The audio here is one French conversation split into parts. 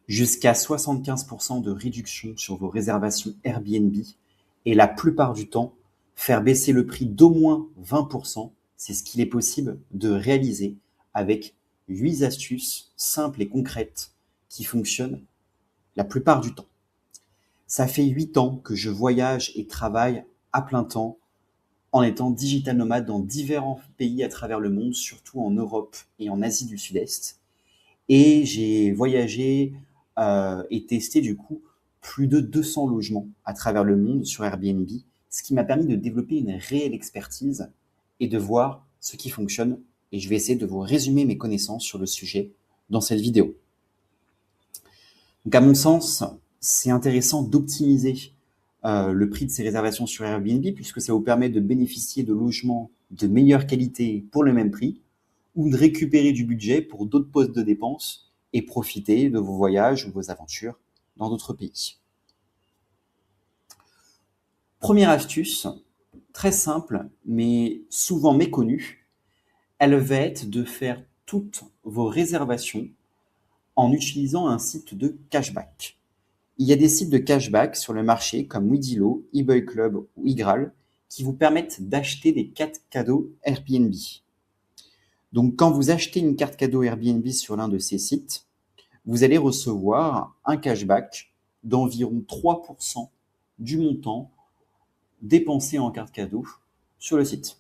jusqu'à 75% de réduction sur vos réservations Airbnb et la plupart du temps, faire baisser le prix d'au moins 20%, c'est ce qu'il est possible de réaliser avec 8 astuces simples et concrètes qui fonctionnent la plupart du temps. Ça fait 8 ans que je voyage et travaille à plein temps en étant digital nomade dans différents pays à travers le monde, surtout en Europe et en Asie du Sud-Est. Et j'ai voyagé et testé du coup plus de 200 logements à travers le monde sur Airbnb, ce qui m'a permis de développer une réelle expertise et de voir ce qui fonctionne. Et je vais essayer de vous résumer mes connaissances sur le sujet dans cette vidéo. Donc à mon sens, c'est intéressant d'optimiser le prix de ces réservations sur Airbnb puisque ça vous permet de bénéficier de logements de meilleure qualité pour le même prix ou de récupérer du budget pour d'autres postes de dépenses et profiter de vos voyages ou vos aventures dans d'autres pays. Première astuce, très simple mais souvent méconnue, elle va être de faire toutes vos réservations en utilisant un site de cashback. Il y a des sites de cashback sur le marché comme Weedillo, eBay Club ou iGraal qui vous permettent d'acheter des cartes cadeaux Airbnb. Donc quand vous achetez une carte cadeau Airbnb sur l'un de ces sites, vous allez recevoir un cashback d'environ 3% du montant dépensé en carte cadeau sur le site.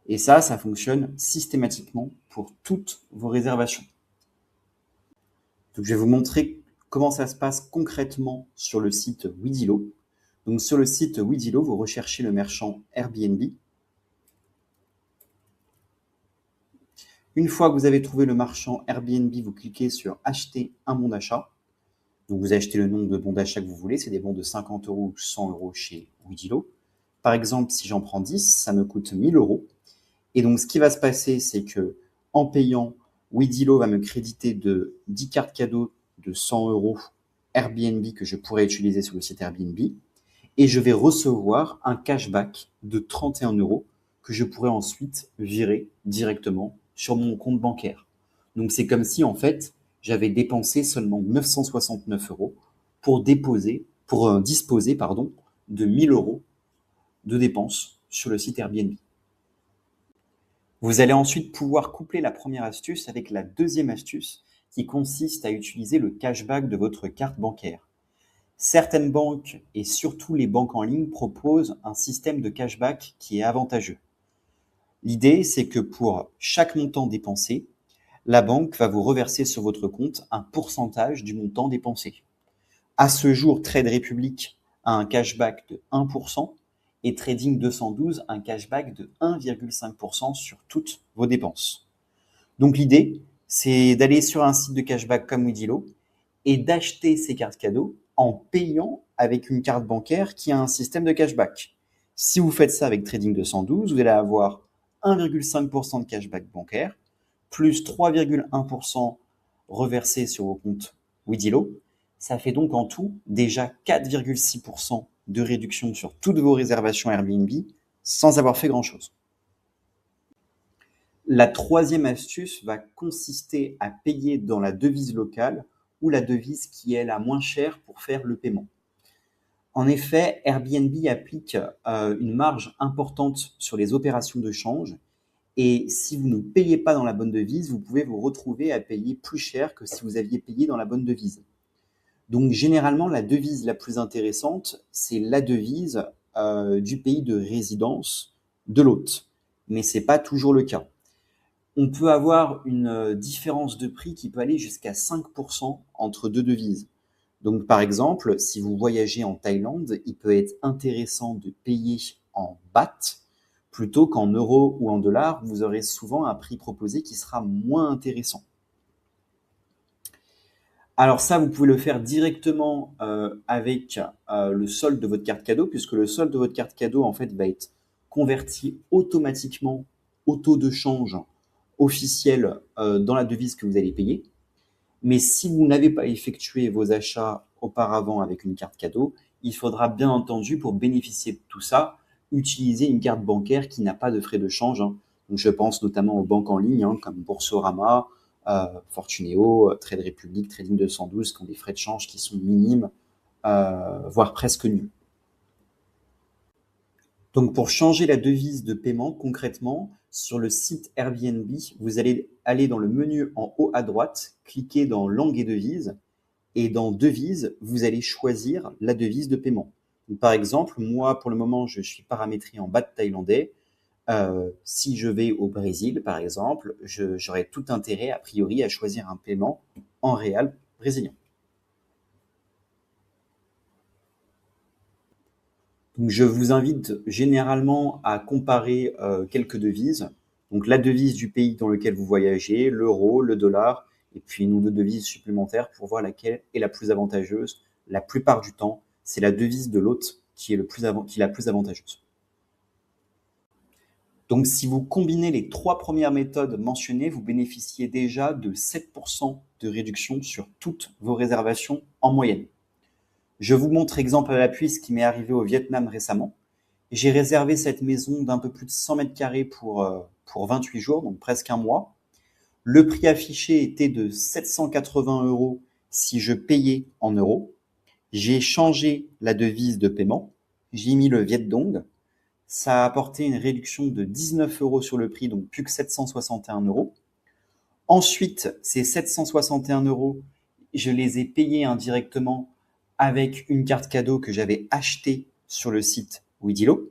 Et ça fonctionne systématiquement pour toutes vos réservations. Donc je vais vous montrer comment ça se passe concrètement sur le site Weedillo. Donc sur le site Weedillo, vous recherchez le marchand Airbnb. Une fois que vous avez trouvé le marchand Airbnb, vous cliquez sur acheter un bon d'achat. Donc vous achetez le nombre de bons d'achat que vous voulez, c'est des bons de 50 € ou 100 € chez Weedillo. Par exemple, si j'en prends 10, ça me coûte 1000 €. Et donc ce qui va se passer, c'est que en payant, Weedillo va me créditer de 10 cartes cadeaux de 100 € Airbnb que je pourrais utiliser sur le site Airbnb. Et je vais recevoir un cashback de 31 € que je pourrais ensuite virer directement sur mon compte bancaire. Donc c'est comme si en fait j'avais dépensé seulement 969 € pour disposer de 1000 € de dépenses sur le site Airbnb. Vous allez ensuite pouvoir coupler la première astuce avec la deuxième astuce qui consiste à utiliser le cashback de votre carte bancaire. Certaines banques, et surtout les banques en ligne, proposent un système de cashback qui est avantageux. L'idée, c'est que pour chaque montant dépensé, la banque va vous reverser sur votre compte un pourcentage du montant dépensé. À ce jour, Trade Republic a un cashback de 1% et Trading 212 un cashback de 1,5% sur toutes vos dépenses. Donc l'idée, c'est d'aller sur un site de cashback comme Weedillo et d'acheter ces cartes cadeaux en payant avec une carte bancaire qui a un système de cashback. Si vous faites ça avec Trading 212, vous allez avoir 1,5% de cashback bancaire, plus 3,1% reversé sur vos comptes Weedillo. Ça fait donc en tout déjà 4,6% de réduction sur toutes vos réservations Airbnb sans avoir fait grand-chose. La troisième astuce va consister à payer dans la devise locale ou la devise qui est la moins chère pour faire le paiement. En effet, Airbnb applique une marge importante sur les opérations de change et si vous ne payez pas dans la bonne devise, vous pouvez vous retrouver à payer plus cher que si vous aviez payé dans la bonne devise. Donc généralement, la devise la plus intéressante, c'est la devise du pays de résidence de l'hôte. Mais ce n'est pas toujours le cas. On peut avoir une différence de prix qui peut aller jusqu'à 5% entre deux devises. Donc par exemple, si vous voyagez en Thaïlande, il peut être intéressant de payer en baht plutôt qu'en euros ou en dollars. Vous aurez souvent un prix proposé qui sera moins intéressant. Alors ça, vous pouvez le faire directement avec le solde de votre carte cadeau, puisque le solde de votre carte cadeau, en fait, va être converti automatiquement au taux de change officiel dans la devise que vous allez payer. Mais si vous n'avez pas effectué vos achats auparavant avec une carte cadeau, il faudra bien entendu, pour bénéficier de tout ça, utiliser une carte bancaire qui n'a pas de frais de change. Donc je pense notamment aux banques en ligne comme Boursorama, Fortuneo, Trade Republic, Trading 212, qui ont des frais de change qui sont minimes, voire presque nuls. Donc, pour changer la devise de paiement, concrètement, sur le site Airbnb, vous allez aller dans le menu en haut à droite, cliquer dans langue et devise, et dans devise, vous allez choisir la devise de paiement. Donc, par exemple, moi, pour le moment, je suis paramétré en baht thaïlandais. Si je vais au Brésil, par exemple, j'aurai tout intérêt, a priori, à choisir un paiement en réal brésilien. Donc, je vous invite généralement à comparer quelques devises. Donc, la devise du pays dans lequel vous voyagez, l'euro, le dollar, et puis une ou deux devises supplémentaires pour voir laquelle est la plus avantageuse. La plupart du temps, c'est la devise de l'hôte qui est la plus avantageuse. Donc, si vous combinez les trois premières méthodes mentionnées, vous bénéficiez déjà de 7% de réduction sur toutes vos réservations en moyenne. Je vous montre exemple à l'appui ce qui m'est arrivé au Vietnam récemment. J'ai réservé cette maison d'un peu plus de 100 mètres carrés pour 28 jours, donc presque un mois. Le prix affiché était de 780 € si je payais en euros. J'ai changé la devise de paiement. J'ai mis le Viet Dong. Ça a apporté une réduction de 19 € sur le prix, donc plus que 761 €. Ensuite, ces 761 €, je les ai payés indirectement avec une carte cadeau que j'avais achetée sur le site Widilo.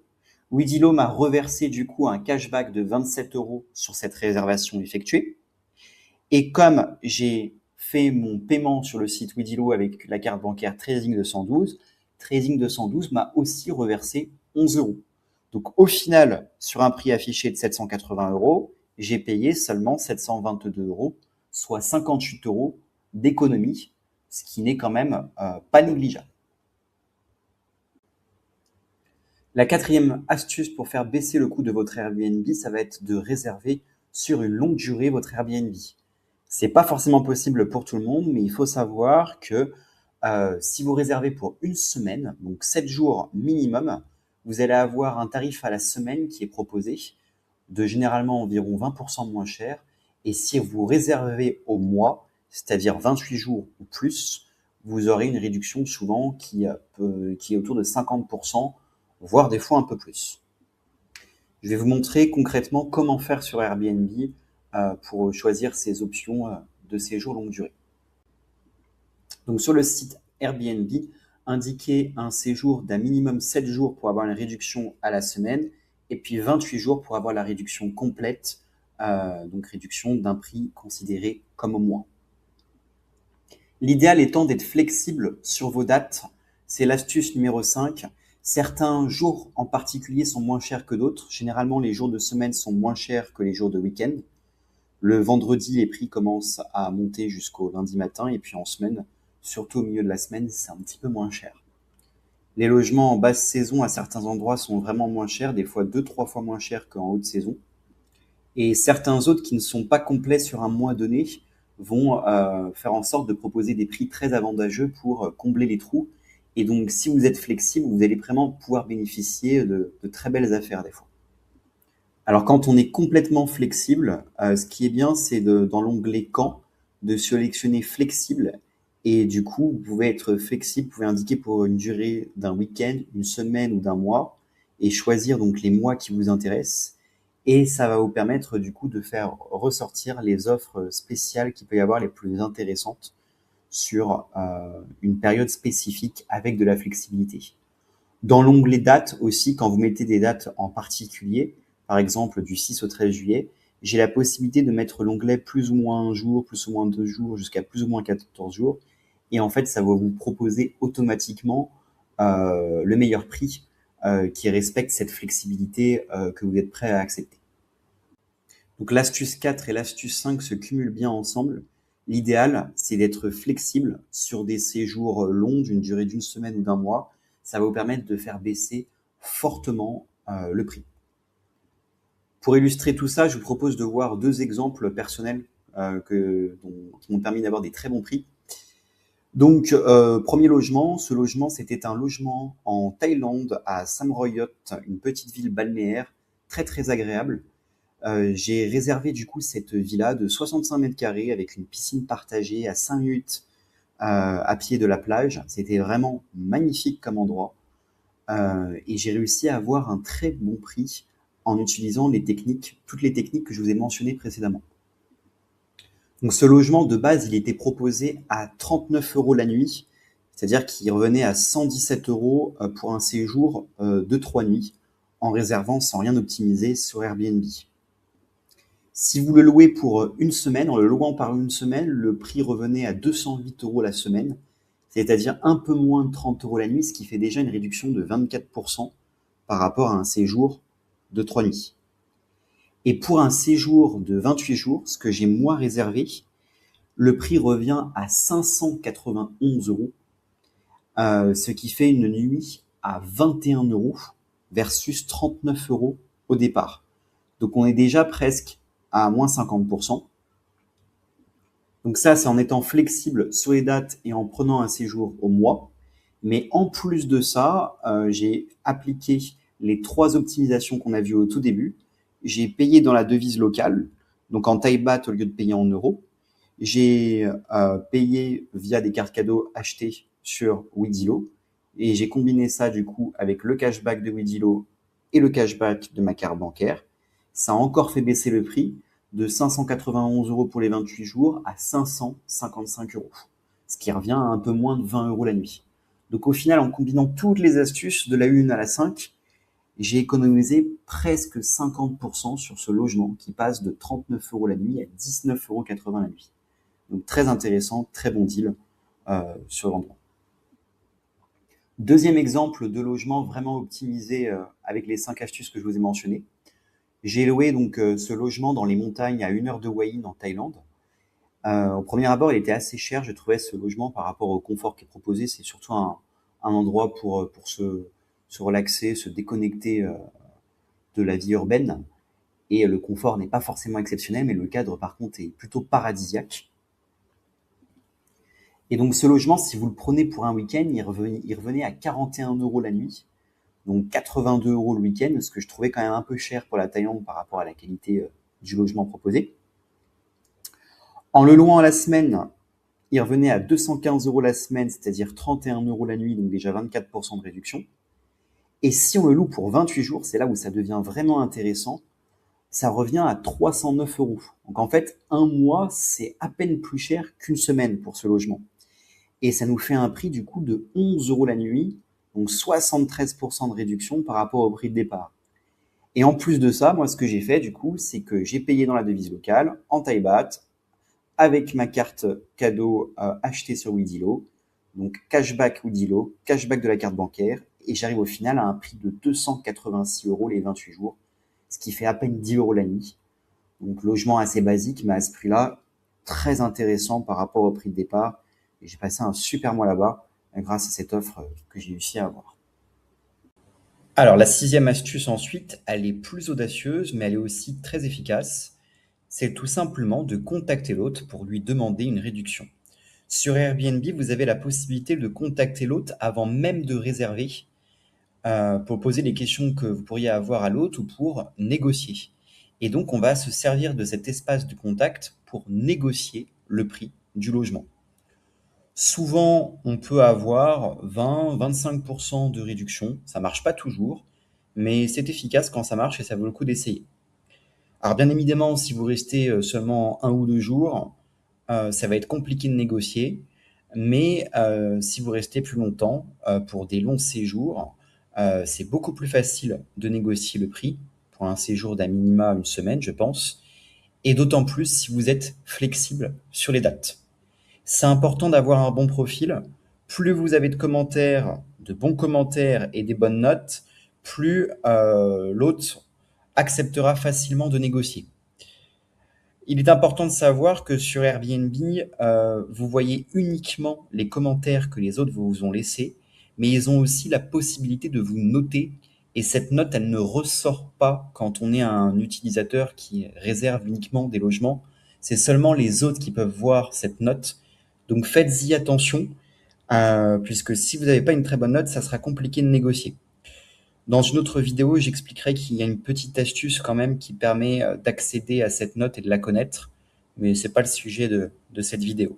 Widilo m'a reversé du coup un cashback de 27 € sur cette réservation effectuée. Et comme j'ai fait mon paiement sur le site Widilo avec la carte bancaire Trading 212, Trading 212 m'a aussi reversé 11 €. Donc au final, sur un prix affiché de 780 €, j'ai payé seulement 722 €, soit 58 € d'économie, ce qui n'est quand même pas négligeable. La quatrième astuce pour faire baisser le coût de votre Airbnb, ça va être de réserver sur une longue durée votre Airbnb. C'est pas forcément possible pour tout le monde, mais il faut savoir que si vous réservez pour une semaine, donc 7 jours minimum, vous allez avoir un tarif à la semaine qui est proposé de généralement environ 20% moins cher. Et si vous réservez au mois, c'est-à-dire 28 jours ou plus, vous aurez une réduction souvent qui est autour de 50%, voire des fois un peu plus. Je vais vous montrer concrètement comment faire sur Airbnb pour choisir ces options de séjour longue durée. Donc sur le site Airbnb, indiquez un séjour d'un minimum 7 jours pour avoir une réduction à la semaine et puis 28 jours pour avoir la réduction complète, donc réduction d'un prix considéré comme au mois. L'idéal étant d'être flexible sur vos dates, c'est l'astuce numéro 5. Certains jours en particulier sont moins chers que d'autres. Généralement, les jours de semaine sont moins chers que les jours de week-end. Le vendredi, les prix commencent à monter jusqu'au lundi matin et puis en semaine, surtout au milieu de la semaine, c'est un petit peu moins cher. Les logements en basse saison à certains endroits sont vraiment moins chers, des fois 2-3 fois moins chers qu'en haute saison. Et certains autres qui ne sont pas complets sur un mois donné vont faire en sorte de proposer des prix très avantageux pour combler les trous. Et donc, si vous êtes flexible, vous allez vraiment pouvoir bénéficier de très belles affaires des fois. Alors, quand on est complètement flexible, ce qui est bien, c'est dans l'onglet Quand, de sélectionner flexible. Et du coup, vous pouvez être flexible, vous pouvez indiquer pour une durée d'un week-end, une semaine ou d'un mois, et choisir donc les mois qui vous intéressent. Et ça va vous permettre du coup de faire ressortir les offres spéciales qu'il peut y avoir les plus intéressantes sur une période spécifique avec de la flexibilité. Dans l'onglet dates aussi, quand vous mettez des dates en particulier, par exemple du 6 au 13 juillet, j'ai la possibilité de mettre l'onglet plus ou moins un jour, plus ou moins 2 jours, jusqu'à plus ou moins 14 jours. Et en fait, ça va vous proposer automatiquement le meilleur prix qui respecte cette flexibilité que vous êtes prêt à accepter. Donc l'astuce 4 et l'astuce 5 se cumulent bien ensemble. L'idéal, c'est d'être flexible sur des séjours longs d'une durée d'une semaine ou d'un mois. Ça va vous permettre de faire baisser fortement le prix. Pour illustrer tout ça, je vous propose de voir deux exemples personnels qui m'ont permis d'avoir des très bons prix. Donc, premier logement, ce logement, c'était un logement en Thaïlande, à Sam Roi Yot, une petite ville balnéaire, très très agréable. J'ai réservé du coup cette villa de 65 mètres carrés avec une piscine partagée à 5 minutes à pied de la plage. C'était vraiment magnifique comme endroit. Et j'ai réussi à avoir un très bon prix en utilisant toutes les techniques que je vous ai mentionnées précédemment. Donc ce logement de base, il était proposé à 39 euros la nuit, c'est-à-dire qu'il revenait à 117 euros pour un séjour de 3 nuits, en réservant sans rien optimiser sur Airbnb. Si vous le louez pour une semaine, en le louant par une semaine, le prix revenait à 208 euros la semaine, c'est-à-dire un peu moins de 30 euros la nuit, ce qui fait déjà une réduction de 24% par rapport à un séjour de 3 nuits. Et pour un séjour de 28 jours, ce que j'ai moi réservé, le prix revient à 591 euros, ce qui fait une nuit à 21 euros versus 39 euros au départ. Donc on est déjà presque à moins 50%. Donc ça, c'est en étant flexible sur les dates et en prenant un séjour au mois. Mais en plus de ça, j'ai appliqué les 3 optimisations qu'on a vues au tout début. J'ai payé dans la devise locale, donc en Thai baht au lieu de payer en euros. J'ai payé via des cartes cadeaux achetées sur Wedilo. Et j'ai combiné ça du coup avec le cashback de Wedilo et le cashback de ma carte bancaire. Ça a encore fait baisser le prix de 591 euros pour les 28 jours à 555 euros, ce qui revient à un peu moins de 20 euros la nuit. Donc au final, en combinant toutes les astuces de la 1 à la 5, j'ai économisé presque 50% sur ce logement qui passe de 39 euros la nuit à 19,80 euros la nuit. Donc très intéressant, très bon deal sur l'endroit. Deuxième exemple de logement vraiment optimisé avec les 5 astuces que je vous ai mentionnées. J'ai loué donc ce logement dans les montagnes à 1 heure de Hue en Thaïlande. Au premier abord, il était assez cher, je trouvais ce logement par rapport au confort qui est proposé. C'est surtout un endroit pour se relaxer, se déconnecter de la vie urbaine. Et le confort n'est pas forcément exceptionnel, mais le cadre par contre est plutôt paradisiaque. Et donc ce logement, si vous le prenez pour un week-end, il revenait à 41 euros la nuit, donc 82 euros le week-end, ce que je trouvais quand même un peu cher pour la Thaïlande par rapport à la qualité du logement proposé. En le louant à la semaine, il revenait à 215 euros la semaine, c'est-à-dire 31 euros la nuit, donc déjà 24% de réduction. Et si on le loue pour 28 jours, c'est là où ça devient vraiment intéressant, ça revient à 309 euros. Donc en fait, un mois, c'est à peine plus cher qu'une semaine pour ce logement. Et ça nous fait un prix du coup de 11 euros la nuit, donc 73% de réduction par rapport au prix de départ. Et en plus de ça, moi ce que j'ai fait du coup, c'est que j'ai payé dans la devise locale, en Thai baht, avec ma carte cadeau achetée sur Wedilo, donc cashback Wedilo, cashback de la carte bancaire, et j'arrive au final à un prix de 286 euros les 28 jours, ce qui fait à peine 10 euros la nuit. Donc logement assez basique, mais à ce prix-là, très intéressant par rapport au prix de départ. Et j'ai passé un super mois là-bas grâce à cette offre que j'ai réussi à avoir. Alors la 6e astuce ensuite, elle est plus audacieuse, mais elle est aussi très efficace. C'est tout simplement de contacter l'hôte pour lui demander une réduction. Sur Airbnb, vous avez la possibilité de contacter l'hôte avant même de réserver pour poser les questions que vous pourriez avoir à l'hôte ou pour négocier. Et donc, on va se servir de cet espace de contact pour négocier le prix du logement. Souvent, on peut avoir 20-25% de réduction. Ça marche pas toujours, mais c'est efficace quand ça marche et ça vaut le coup d'essayer. Alors bien évidemment, si vous restez seulement 1 ou 2 jours, ça va être compliqué de négocier. Mais si vous restez plus longtemps, pour des longs séjours, c'est beaucoup plus facile de négocier le prix pour un séjour d'à minima 1 semaine, je pense. Et d'autant plus si vous êtes flexible sur les dates. C'est important d'avoir un bon profil. Plus vous avez de commentaires, de bons commentaires et des bonnes notes, plus l'hôte acceptera facilement de négocier. Il est important de savoir que sur Airbnb, vous voyez uniquement les commentaires que les autres vous ont laissés, mais ils ont aussi la possibilité de vous noter. Et cette note, elle ne ressort pas quand on est un utilisateur qui réserve uniquement des logements. C'est seulement les autres qui peuvent voir cette note. Donc faites-y attention, puisque si vous n'avez pas une très bonne note, ça sera compliqué de négocier. Dans une autre vidéo, j'expliquerai qu'il y a une petite astuce quand même qui permet d'accéder à cette note et de la connaître, mais ce n'est pas le sujet de cette vidéo.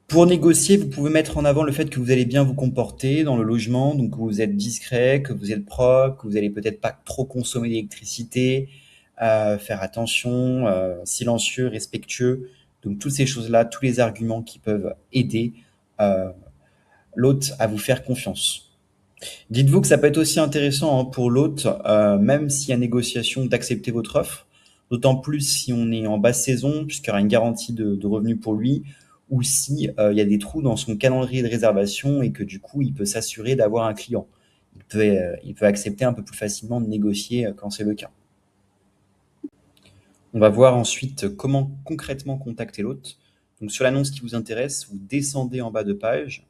Pour négocier, vous pouvez mettre en avant le fait que vous allez bien vous comporter dans le logement, donc que vous êtes discret, que vous êtes propre, que vous allez peut-être pas trop consommer d'électricité, faire attention, silencieux, respectueux. Donc toutes ces choses-là, tous les arguments qui peuvent aider euh, l'hôte à vous faire confiance. Dites-vous que ça peut être aussi intéressant pour l'hôte, même s'il y a négociation, d'accepter votre offre, d'autant plus si on est en basse saison, puisqu'il y aura une garantie de revenus pour lui, ou si il y a des trous dans son calendrier de réservation et que du coup, il peut s'assurer d'avoir un client. Il peut accepter un peu plus facilement de négocier quand c'est le cas. On va voir ensuite comment concrètement contacter l'hôte. Donc sur l'annonce qui vous intéresse, vous descendez en bas de page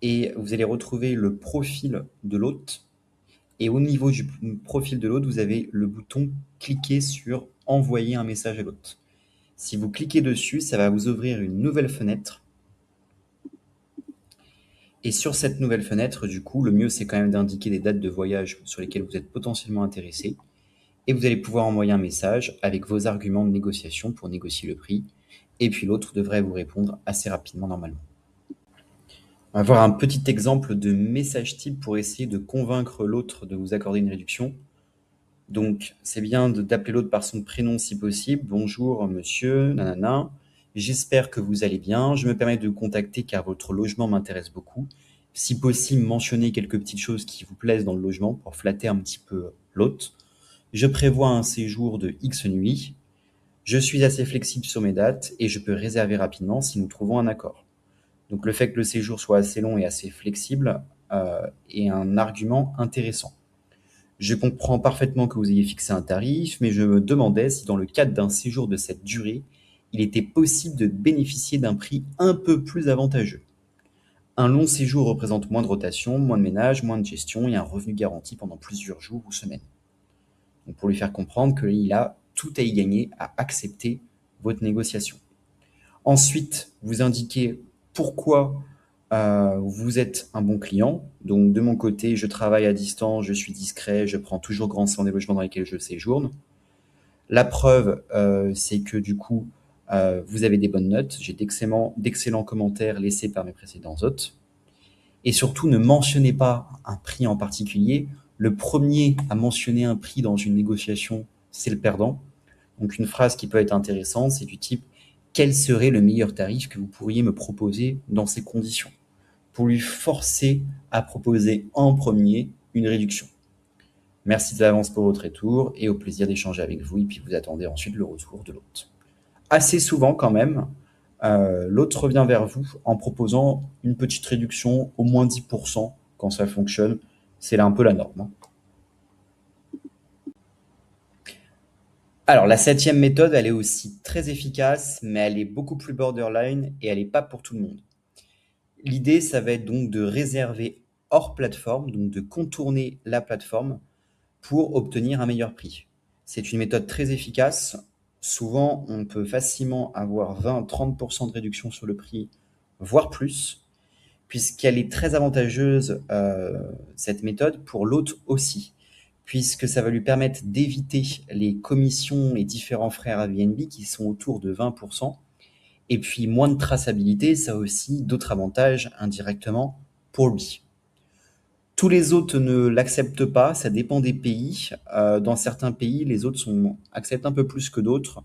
et vous allez retrouver le profil de l'hôte. Et au niveau du profil de l'hôte, vous avez le bouton cliquer sur envoyer un message à l'hôte. Si vous cliquez dessus, ça va vous ouvrir une nouvelle fenêtre. Et sur cette nouvelle fenêtre, du coup, le mieux c'est quand même d'indiquer des dates de voyage sur lesquelles vous êtes potentiellement intéressé. Et vous allez pouvoir envoyer un message avec vos arguments de négociation pour négocier le prix. Et puis l'autre devrait vous répondre assez rapidement normalement. On va voir un petit exemple de message type pour essayer de convaincre l'autre de vous accorder une réduction. Donc, c'est bien d'appeler l'autre par son prénom si possible. Bonjour, monsieur, nanana. J'espère que vous allez bien. Je me permets de vous contacter car votre logement m'intéresse beaucoup. Si possible, mentionnez quelques petites choses qui vous plaisent dans le logement pour flatter un petit peu l'hôte. Je prévois un séjour de X nuits. Je suis assez flexible sur mes dates et je peux réserver rapidement si nous trouvons un accord. Donc, le fait que le séjour soit assez long et assez flexible est un argument intéressant. Je comprends parfaitement que vous ayez fixé un tarif, mais je me demandais si dans le cadre d'un séjour de cette durée, il était possible de bénéficier d'un prix un peu plus avantageux. Un long séjour représente moins de rotation, moins de ménage, moins de gestion et un revenu garanti pendant plusieurs jours ou semaines. Donc pour lui faire comprendre qu'il a tout à y gagner à accepter votre négociation. Ensuite, vous indiquez pourquoi vous êtes un bon client. Donc de mon côté, je travaille à distance, je suis discret, je prends toujours grand soin des logements dans lesquels je séjourne. La preuve, c'est que du coup, vous avez des bonnes notes. J'ai d'excellents commentaires laissés par mes précédents hôtes. Et surtout, ne mentionnez pas un prix en particulier. Le premier à mentionner un prix dans une négociation, c'est le perdant. Donc une phrase qui peut être intéressante, c'est du type « Quel serait le meilleur tarif que vous pourriez me proposer dans ces conditions ?» pour lui forcer à proposer en premier une réduction. Merci d'avance pour votre retour et au plaisir d'échanger avec vous. Et puis vous attendez ensuite le retour de l'hôte. Assez souvent quand même, l'hôte revient vers vous en proposant une petite réduction, au moins 10% quand ça fonctionne. C'est là un peu la norme. Alors la 7e méthode, elle est aussi très efficace, mais elle est beaucoup plus borderline et elle n'est pas pour tout le monde. L'idée, ça va être donc de réserver hors plateforme, donc de contourner la plateforme pour obtenir un meilleur prix. C'est une méthode très efficace. Souvent, on peut facilement avoir 20-30% de réduction sur le prix, voire plus, puisqu'elle est très avantageuse, cette méthode, pour l'hôte aussi, puisque ça va lui permettre d'éviter les commissions et différents frais Airbnb qui sont autour de 20%. Et puis moins de traçabilité, ça a aussi d'autres avantages indirectement pour lui. Tous les hôtes ne l'acceptent pas, ça dépend des pays. Dans certains pays, les hôtes acceptent un peu plus que d'autres.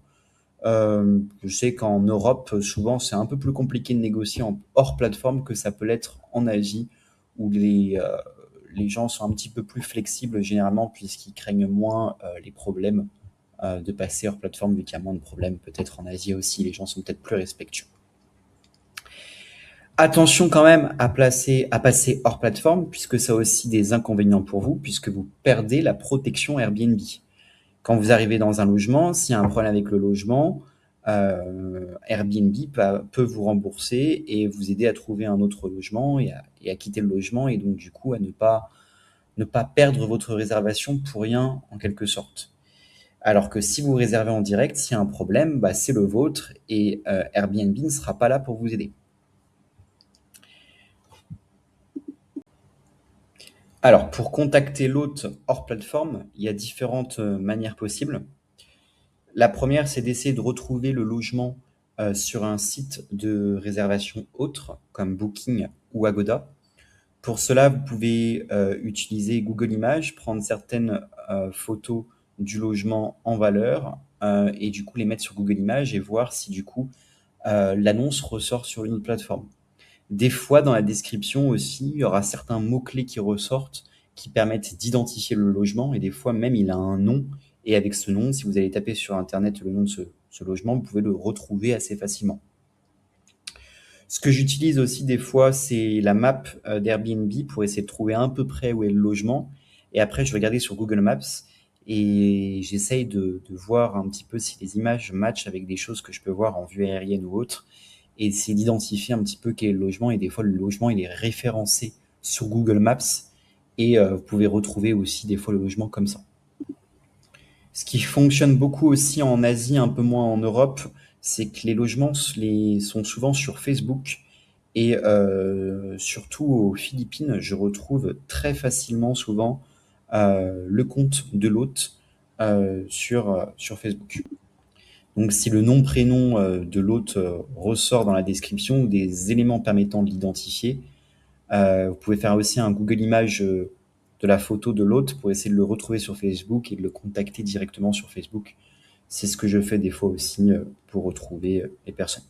Je sais qu'en Europe, souvent, c'est un peu plus compliqué de négocier hors plateforme que ça peut l'être en Asie, où les gens sont un petit peu plus flexibles généralement, puisqu'ils craignent moins les problèmes de passer hors plateforme, vu qu'il y a moins de problèmes. Peut-être en Asie aussi, les gens sont peut-être plus respectueux. Attention quand même à passer hors plateforme, puisque ça a aussi des inconvénients pour vous, puisque vous perdez la protection Airbnb. Quand vous arrivez dans un logement, s'il y a un problème avec le logement, Airbnb peut vous rembourser et vous aider à trouver un autre logement et à quitter le logement, et donc du coup à ne pas perdre votre réservation pour rien en quelque sorte. Alors que si vous réservez en direct, s'il y a un problème, c'est le vôtre et Airbnb ne sera pas là pour vous aider. Alors, pour contacter l'hôte hors plateforme, il y a différentes manières possibles. La première, c'est d'essayer de retrouver le logement sur un site de réservation autre, comme Booking ou Agoda. Pour cela, vous pouvez utiliser Google Images, prendre certaines photos du logement en valeur et du coup les mettre sur Google Images et voir si du coup l'annonce ressort sur une autre plateforme. Des fois, dans la description aussi, il y aura certains mots-clés qui ressortent qui permettent d'identifier le logement et des fois même il a un nom et avec ce nom, si vous allez taper sur internet le nom de ce logement, vous pouvez le retrouver assez facilement. Ce que j'utilise aussi des fois, c'est la map d'Airbnb pour essayer de trouver à peu près où est le logement. Et après, je vais regarder sur Google Maps et j'essaye de voir un petit peu si les images matchent avec des choses que je peux voir en vue aérienne ou autre. Et essayer d'identifier un petit peu quel est le logement. Et des fois, le logement, il est référencé sur Google Maps. Et vous pouvez retrouver aussi des fois le logement comme ça. Ce qui fonctionne beaucoup aussi en Asie, un peu moins en Europe, c'est que les logements sont souvent sur Facebook et surtout aux Philippines, je retrouve très facilement souvent le compte de l'hôte sur Facebook. Donc si le nom, prénom de l'hôte ressort dans la description ou des éléments permettant de l'identifier, vous pouvez faire aussi un Google Images de la photo de l'hôte pour essayer de le retrouver sur Facebook et de le contacter directement sur Facebook. C'est ce que je fais des fois aussi pour retrouver les personnes.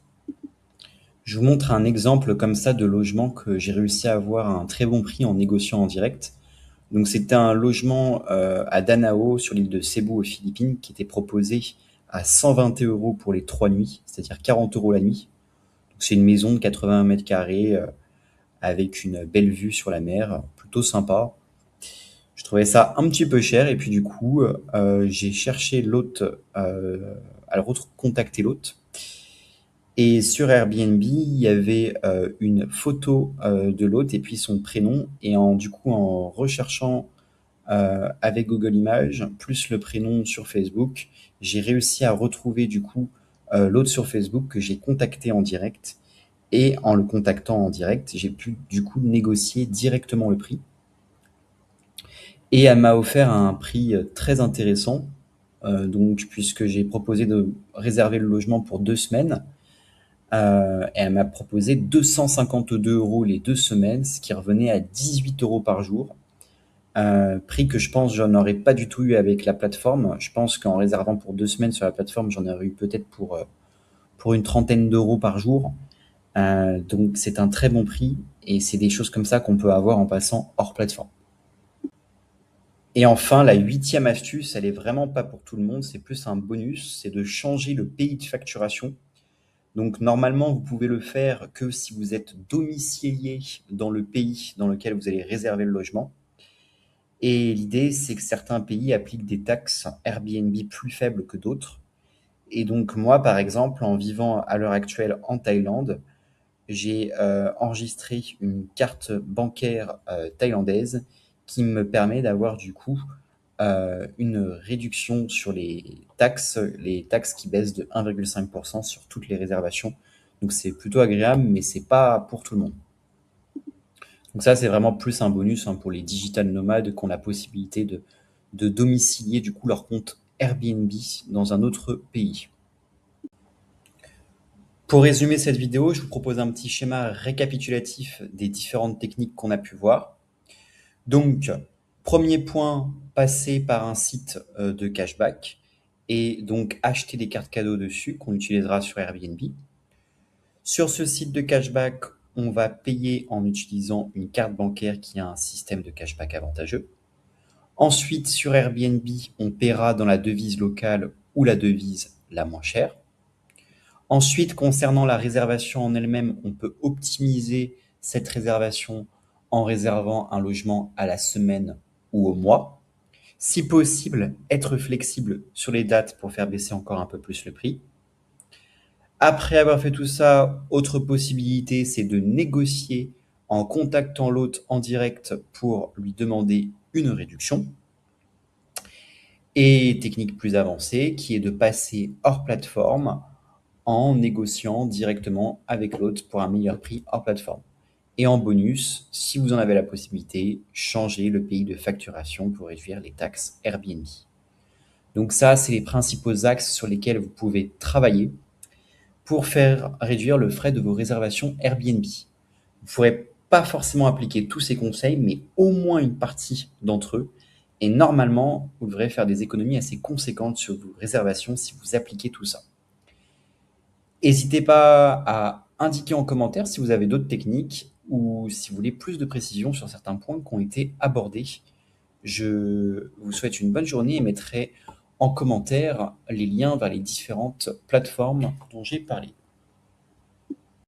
Je vous montre un exemple comme ça de logement que j'ai réussi à avoir à un très bon prix en négociant en direct. Donc c'était un logement à Danao sur l'île de Cebu aux Philippines qui était proposé à 120 euros pour les 3 nuits, c'est-à-dire 40 euros la nuit. Donc c'est une maison de 80 mètres carrés avec une belle vue sur la mer, plutôt sympa. Je trouvais ça un petit peu cher et puis du coup, j'ai cherché l'hôte, à contacter l'hôte. Et sur Airbnb, il y avait une photo de l'hôte et puis son prénom. Et du coup, en recherchant avec Google Images, plus le prénom sur Facebook, j'ai réussi à retrouver du coup l'hôte sur Facebook que j'ai contacté en direct. Et en le contactant en direct, j'ai pu du coup négocier directement le prix. Et elle m'a offert un prix très intéressant, donc puisque j'ai proposé de réserver le logement pour 2 semaines, et elle m'a proposé 252 euros les 2 semaines, ce qui revenait à 18 euros par jour. Prix que je pense j'en aurais pas du tout eu avec la plateforme. Je pense qu'en réservant pour 2 semaines sur la plateforme, j'en aurais eu peut-être pour une trentaine d'euros par jour. Donc c'est un très bon prix et c'est des choses comme ça qu'on peut avoir en passant hors plateforme. Et enfin, la huitième astuce, elle est vraiment pas pour tout le monde, c'est plus un bonus, c'est de changer le pays de facturation. Donc normalement, vous pouvez le faire que si vous êtes domicilié dans le pays dans lequel vous allez réserver le logement. Et l'idée, c'est que certains pays appliquent des taxes Airbnb plus faibles que d'autres. Et donc moi, par exemple, en vivant à l'heure actuelle en Thaïlande, j'ai enregistré une carte bancaire thaïlandaise qui me permet d'avoir du coup une réduction sur les taxes qui baissent de 1,5% sur toutes les réservations. Donc c'est plutôt agréable, mais c'est pas pour tout le monde. Donc ça, c'est vraiment plus un bonus pour les digital nomades qui ont la possibilité de domicilier du coup leur compte Airbnb dans un autre pays. Pour résumer cette vidéo, je vous propose un petit schéma récapitulatif des différentes techniques qu'on a pu voir. Donc, premier point, passer par un site de cashback et donc acheter des cartes cadeaux dessus qu'on utilisera sur Airbnb. Sur ce site de cashback, on va payer en utilisant une carte bancaire qui a un système de cashback avantageux. Ensuite, sur Airbnb, on paiera dans la devise locale ou la devise la moins chère. Ensuite, concernant la réservation en elle-même, on peut optimiser cette réservation en réservant un logement à la semaine ou au mois. Si possible, être flexible sur les dates pour faire baisser encore un peu plus le prix. Après avoir fait tout ça, autre possibilité, c'est de négocier en contactant l'hôte en direct pour lui demander une réduction. Et technique plus avancée, qui est de passer hors plateforme en négociant directement avec l'hôte pour un meilleur prix hors plateforme. Et en bonus, si vous en avez la possibilité, changez le pays de facturation pour réduire les taxes Airbnb. Donc ça, c'est les principaux axes sur lesquels vous pouvez travailler pour faire réduire le frais de vos réservations Airbnb. Vous ne pourrez pas forcément appliquer tous ces conseils, mais au moins une partie d'entre eux. Et normalement, vous devrez faire des économies assez conséquentes sur vos réservations si vous appliquez tout ça. N'hésitez pas à indiquer en commentaire si vous avez d'autres techniques ou si vous voulez plus de précision sur certains points qui ont été abordés. Je vous souhaite une bonne journée et mettrai en commentaire les liens vers les différentes plateformes dont j'ai parlé.